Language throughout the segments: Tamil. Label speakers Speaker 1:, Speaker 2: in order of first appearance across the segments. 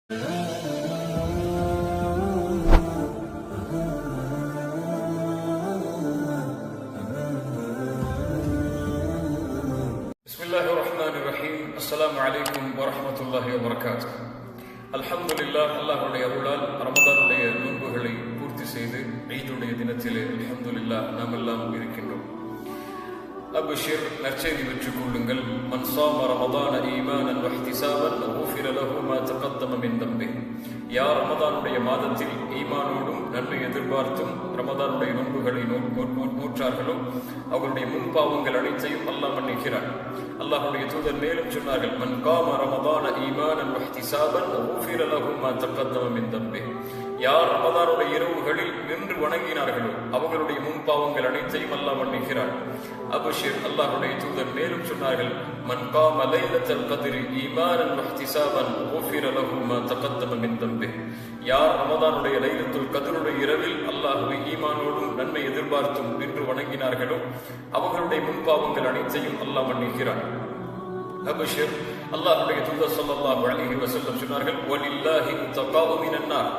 Speaker 1: Bismillahirrahmanirrahim. Assalamu alaikum wa rahmatullahi wa barakatuh. Alhamdulillah, அல்லாஹ்வுடைய அருளால் ரமதானுடைய நோன்புகளை பூர்த்தி செய்து ஈதுடைய தினத்திலே அல்ஹம்துலில்லாஹ் நாம் எல்லாம் இருக்கின்றோம். அப்ஷிர், நற்செய்தி பெற்றுக் கொள்ளுங்கள். மன் ஸாம ரமதான ஈமானன் வஹ்திசாபன் குஃபிர லஹு மா தகத்தம மின் தம்பிஹி. யார் ரமதானுடைய மாதத்தில் ஈமானோடும் நன்மை எதிர்பார்த்தும் ரமதானுடைய நோன்புகளை நோற்றார்களோ அவர்களுடைய முன்பாவங்கள் அனைத்தையும் அல்லாஹ் மன்னிக்கிறான். அல்லாஹ்வுடைய தூதர் மேலும் சொன்னார்கள், மன் காம ரமதான ஈமானன் வஹ்திசாபன் குஃபிர லஹு மா தகத்தம மின் தம்பிஹி. யார் ரமதானுடைய இரவுகளில் நின்று வணங்கினார்களோ அவர்களுடைய முன்பாவங்கள் அனைத்தையும் அல்லாஹ் மன்னிக்கிறான். அப்ஷிர், அல்லாஹ்வுடைய தூதர் மேலும் சொன்னார்கள், மன் காம லைலத்தல் கத்ரி ஈமானன் வஹ்திசாபன் குஃபிர லஹு மா தகத்தம மின் தம்பிஹி. யார் ரமதானுடைய லைலத்துல் கத்ருடைய இரவில் அல்லாஹ்வை ஈமானோடும் நன்மை எதிர்பார்த்தும் நின்று வணங்கினார்களோ அவர்களுடைய முன்பாவங்கள் அனைத்தையும் அல்லாஹ் மன்னிக்கிறான். அப்ஷிர், அல்லாஹ்வுடைய தூதர் ஸல்லல்லாஹு அலைஹி வஸல்லம் சொன்னார்கள், வலில்லாஹி உத்தகாஉ மினன் நார்.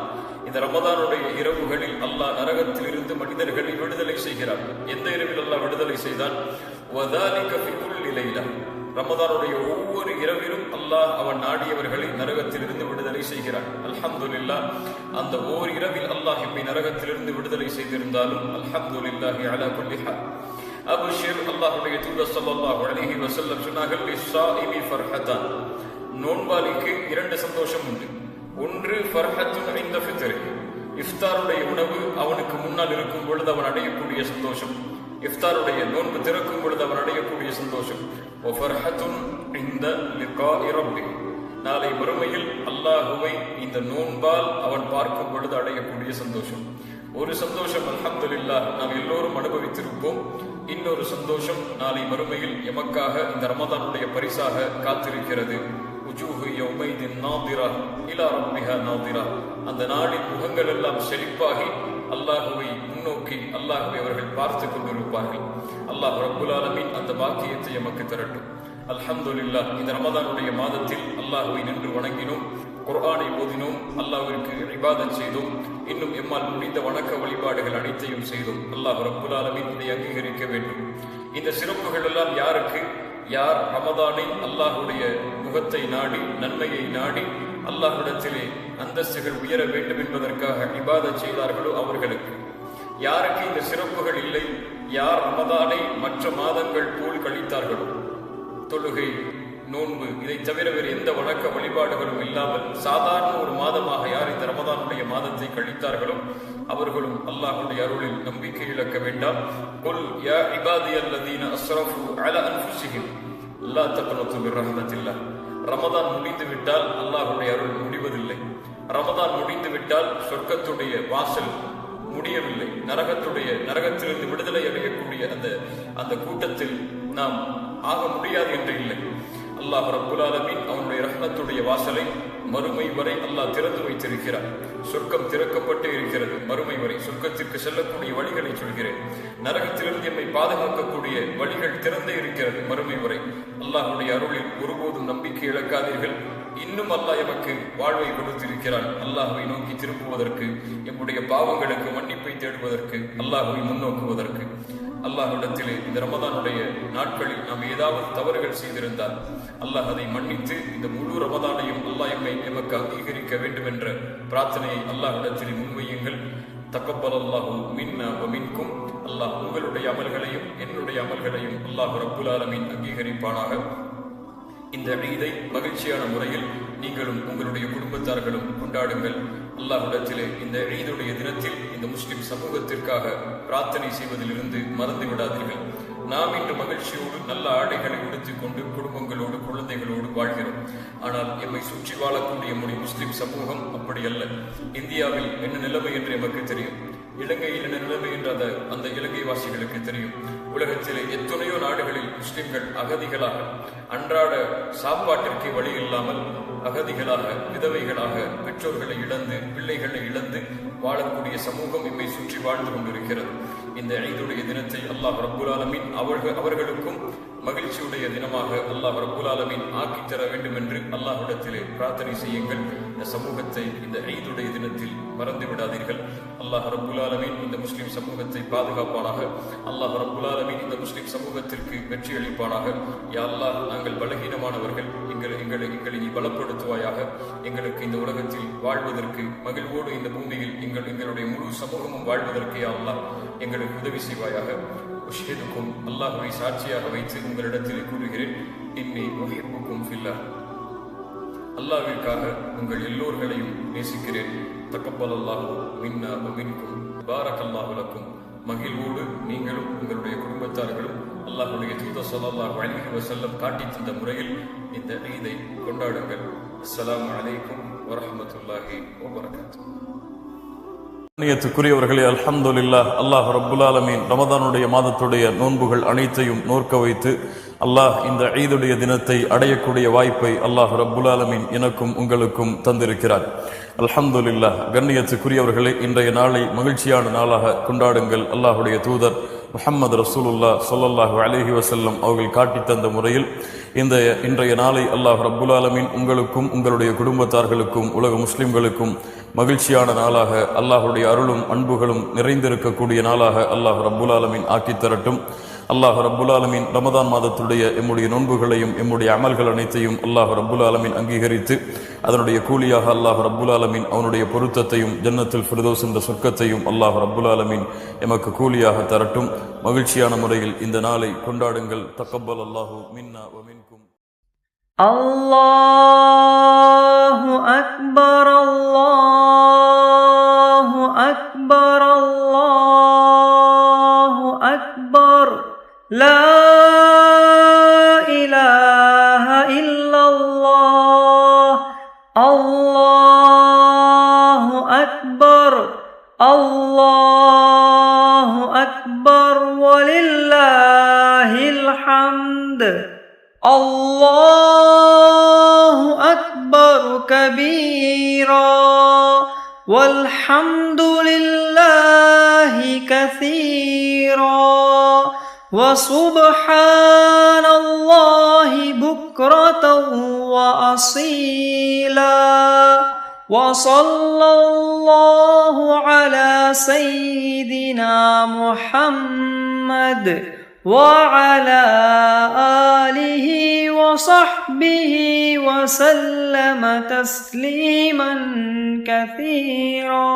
Speaker 1: இந்த ரமதானுடைய இரவுகளில் அல்லாஹ் நரகத்திலிருந்து மனிதர்களை விடுதலை செய்கிறார். எந்த இரவில் அல்லாஹ் விடுதலை செய்தான்? வதாலிக ஃபி குல்லி லைலா. ரமதானுடைய ஒவ்வொரு இரவிலும் அல்லாஹ் அவன் நாடியவர்களை நரகத்திலிருந்து விடுதலை செய்கிறான். அல்ஹம்துலில்லாஹ், அந்த ஓர் இரவில் அல்லாஹ் எம்மை நரகத்திலிருந்து விடுதலை செய்திருந்தாலும் அல்ஹம்துலில்லாஹி அலா குல்லி ஹால். அப்ஷிர், அல்லாஹ்வுடைய தூதர் ஸல்லல்லாஹு அலைஹி வஸல்லம் சொன்னார்கள், லிஸ்ஸாயிமி ஃபர்ஹதான். நோன்பாளிக்கு இரண்டு சந்தோஷம் உண்டு. ஒன்று ஃபர்ஹத்துன் இன்த ஃபித்ரி, இஃப்தாருடைய உணவு அவனுக்கு முன்னால் இருக்கும் பொழுது அவன் அடையக்கூடிய சந்தோஷம். இஃப்தாருடைய நோன்பு திறக்கும் பொழுது அவன் அடையக்கூடிய சந்தோஷம். வ ஃபர்ஹத்துன் இன்த லிகாஇ ரப்பி, நாளை மறுமையில் அல்லாஹுவை இந்த நோன்பால் அவன் பார்க்கும் பொழுது அடையக்கூடிய சந்தோஷம். ஒரு சந்தோஷம் அல்ஹம்துலில்லாஹ் நாம் எல்லோரும் அனுபவித்திருப்போம். இன்னொரு சந்தோஷம் நாளை மறுமையில் எமக்காக இந்த ரமதானுடைய பரிசாக காத்திருக்கிறது. அந்த நாளின் முகங்கள் எல்லாம் செழிப்பாகி அல்லாஹுவை முன்னோக்கி அல்லாஹுவை அவர்கள் பார்த்து கொண்டிருப்பார்கள். அல்லாஹ் ரப்புல் ஆலமீன் அந்த பாக்கியத்தை எமக்கு தரட்டும். அல்ஹம்துலில்லாஹ், இந்த ரமதானுடைய மாதத்தில் அல்லாஹுவை நின்று வணங்கினோம், குர்ஆனை ஓதினோம், அல்லாஹ்விற்கு இபாதத் செய்தோம், இன்னும் எம்மால் முடிந்த வணக்க வழிபாடுகள் அனைத்தையும் செய்தோம். அல்லாஹ் ரப்புல் ஆலமீன் இதை அங்கீகரிக்க வேண்டும். இந்த சிறப்புகள் எல்லாம் யாருக்கு? யார் ரமதானை அல்லாஹுடைய முகத்தை நாடி நன்மையை நாடி அல்லாஹ்விடத்திலே அந்தஸ்துகள் உயர வேண்டும் என்பதற்காக இபாதத் செய்தார்களோ அவர்களுக்கு. யாருக்கு இந்த சிறப்புகள் இல்லை? யார் ரமதானை மற்ற மாதங்கள் போல் கழித்தார்களோ, தொழுகை, நோன்பு, இதை தவிர வேறு எந்த வணக்க வழிபாடுகளும் இல்லாமல் சாதாரண ஒரு மாதமாக யார் இந்த ரமதானுடைய மாதத்தை கழித்தார்களோ அவர்களும் அல்லாஹ்வுடைய அருளில் நம்பிக்கை இழக்க வேண்டாம். குல் யா இபாதியல்லதீன அஸ்ரஃபு அலா அன்ஃபுஸிஹிம் லா தக்னது மின் ரஹ்மத்தில்லாஹ். ரமதான் முடிந்து விட்டால் அல்லாஹ்வுடைய அருள் முடிவதில்லை. ரமதான் முடிந்து விட்டால் சொர்க்கத்துடைய வாசல் முடியவில்லை. நரகத்திலிருந்து விடுதலை அடையக்கூடிய அந்த கூட்டத்தில் நாம் ஆக முடியாது என்று இல்லை. அல்லாஹ் ரப்புல் ஆலமீன் அவனுடைய ரஹ்மத்துடைய வாசலை மறுமை வரை அல்லாஹ் திறந்து வைத்திருக்கிறார். சொர்க்கம் திறக்கப்பட்டு இருக்கிறது. மறுமை வரை சொர்க்கத்திற்கு செல்லக்கூடிய வழிகளை சொல்கிறேன். நரகத்திலிருந்து எம்மை பாதுகாக்கக்கூடிய வழிகள் திறந்தே இருக்கிறது மறுமை வரை. அல்லாஹ்வுடைய அருளில் ஒருபோதும் நம்பிக்கை இழக்காதீர்கள். இன்னும் அல்லாஹ் எமக்கு வாழ்வை கொடுத்திருக்கிறான். அல்லாஹ்வை நோக்கி திரும்புவதற்கு, எம்முடைய பாவங்களுக்கு மன்னிப்பை தேடுவதற்கு, அல்லாஹ்வை முன்னோக்குவதற்கு. அல்லாஹ்விடத்திலே இந்த ரமதானுடைய நாட்களில் நாம் ஏதாவது தவறுகள் செய்திருந்தால் அல்லாஹ் அதை மன்னித்து இந்த முழு ரமதானையும் அல்லாஹ் எமக்கு அங்கீகரிக்க வேண்டும் என்ற பிரார்த்தனையை அல்லாஹ்விடத்திலே முன்வையுங்கள். தக்கபலல்லாஹு மின்னா வ மின்கும். அல்லாஹ் உங்களுடைய அமல்களையும் என்னுடைய அமல்களையும் அல்லாஹ் ரப்புல் ஆலமீன் அங்கீகரிப்பானாக. இந்த ஈதை மகிழ்ச்சியான முறையில் நீங்களும் உங்களுடைய குடும்பத்தார்களும் கொண்டாடுங்கள். அல்லாஹ்விடத்திலே இந்த ஈதுடைய தினத்தில் இந்த முஸ்லிம் சமூகத்திற்காக பிரார்த்தனை செய்வதிலிருந்து மறந்து விடாதீர்கள். நாம் இன்று மகிழ்ச்சியோடு நல்ல ஆடைகளை உடுத்திக் கொண்டு குடும்பங்களோடு குழந்தைகளோடு வாழ்கிறோம். ஆனால் எம்மை சுற்றி வாழக்கூடிய நம்முடைய முஸ்லிம் சமூகம் அப்படி அல்ல. இந்தியாவில் என்ன நிலைமை என்று எமக்கு தெரியும். இலங்கையில் என்ன நிலைமை என்ற அந்த இலங்கை வாசிகளுக்கு தெரியும். உலகத்திலே எத்தனையோ நாடுகளில் முஸ்லிம்கள் அகதிகளாக, அன்றாட சாப்பாட்டிற்கே வழி இல்லாமல் அகதிகளாக, விதவைகளாக, பெற்றோர்களை இழந்து, பிள்ளைகளை இழந்து வாழக்கூடிய சமூகம் எம்மை சுற்றி வாழ்ந்து கொண்டிருக்கிறது. இந்த ஈதுடைய தினத்தை அல்லாஹ் ரப்புல் ஆலமீன் அவர்களுக்கும் மகிழ்ச்சியுடைய தினமாக அல்லாஹ் ரப்புல் ஆலமீன் ஆக்கித் தர வேண்டும் என்று அல்லாஹ்விடத்திலே பிரார்த்தனை செய்யுங்கள். இந்த சமூகத்தை இந்த ஈதுடைய தினத்தில் மறந்து விடாதீர்கள். அல்லாஹ் ரப்புல் ஆலமீன் இந்த முஸ்லிம் சமூகத்தை பாதுகாப்பானாக. அல்லாஹ் ரப்புல் ஆலமீன் இந்த முஸ்லிம் சமூகத்திற்கு வெற்றி அளிப்பானாக. யா அல்லாஹ், நாங்கள் பலகீனமானவர்கள், எங்களை நீ பலப்படுத்துவாயாக. எங்களுக்கு இந்த உலகத்தில் வாழ்வதற்கு, மகிழ்வோடு இந்த பூமியில் எங்களுடைய முழு சமூகமும் வாழ்வதற்கு யா அல்லாஹ் எங்களுக்கு உதவி செய்வாயாக. உஷ்ஹிதுக்கும், அல்லாஹ்வை சாட்சியாக வைத்து உங்களிடத்தில் கூறுகிறேன், இன்னி உஹிப்புக்கும் ஃபில்லாஹ், அல்லாஹ்விற்காக உங்கள் எல்லோர்களையும் நேசிக்கிறேன். தக்கப்பலல்லாஹு மின்னா வ மின்கும், பாரக்கல்லாஹு லக்கும். மகிழ்வோடு நீங்களும் உங்களுடைய குடும்பத்தார்களும் அல்லாஹ்வுடைய தூதர் ஸல்லல்லாஹு அலைஹி வஸல்லம் காட்டி தந்த முறையில் இந்த ஈதை கொண்டாடுங்கள். அஸ்ஸலாமு அலைக்கும் வரஹ்மத்துல்லாஹி வ பரகாத்துஹு.
Speaker 2: கண்ணியத்துக்குரியவர்களே, அல்ஹம்துலில்லாஹ், அல்லாஹ் ரப்புல் ஆலமீன் ரமதானுடைய மாதத்துடைய நோன்புகள் அனைத்தையும் நோற்க வைத்து அல்லாஹ் இந்த ஈதுடைய தினத்தை அடையக்கூடிய வாய்ப்பை அல்லாஹ் ரப்புல் ஆலமீன் எனக்கும் உங்களுக்கும் தந்திருக்கிறார். அல்ஹம்துலில்லாஹ். கண்ணியத்துக்குரியவர்களே, இன்றைய நாளை மகிழ்ச்சியான நாளாக கொண்டாடுங்கள். அல்லாஹுடைய தூதர் முஹம்மது ரசூலுல்லாஹ் ஸல்லல்லாஹு அலைஹி வஸல்லம் அவர்கள் காட்டி தந்த முறையில் இன்றைய நாளை அல்லாஹ் ரப்புல் ஆலமீன் உங்களுக்கும் உங்களுடைய குடும்பத்தார்களுக்கும் உலக முஸ்லிம்களுக்கும் மகிழ்ச்சியான நாளாக, அல்லாஹுடைய அருளும் அன்புகளும் நிறைந்திருக்கக்கூடிய நாளாக அல்லாஹ் ரப்புல் ஆலமீன் ஆக்கித் தரட்டும். அல்லாஹ் ரப்புல் ஆலமீன் ரமதான் மாதத்துடைய எம்முடைய நோன்புகளையும் எம்முடைய அமல்கள் அனைத்தையும் அல்லாஹ் ரப்புல் ஆலமீன் அங்கீகரித்து அதனுடைய கூலியாக அல்லாஹ் ரப்புல் ஆலமீன் அவனுடைய பொருத்தத்தையும் ஜன்னத்துல் ஃபிர்தௌஸ் என்ற சொர்க்கத்தையும் அல்லாஹ் ரப்புல் ஆலமீன் எமக்கு கூலியாக தரட்டும். மகிழ்ச்சியான முறையில் இந்த நாளை கொண்டாடுங்கள். தக்கப்பல் அல்லாஹு மின்னா வ மின்கும்.
Speaker 3: அல்லாஹு அக்பர், அல்லாஹு அக்பர், அல்லாஹு அக்பர். லா இலாஹ இல்லல்லாஹ். அல்லாஹு அக்பர், அல்லாஹு அக்பர், வலில்லாஹில் ஹம்த். அல்லாஹு அக்பர் கபீரா வல்ஹம்துலில்லாஹி கஸீரா வசுப்ஹானல்லாஹி புக்ரதன் வஅஸீலா வஸல்லல்லாஹு அலா சய்யிதினா முஹம்மத் وعلى آله وصحبه وسلم تسليما كثيرا.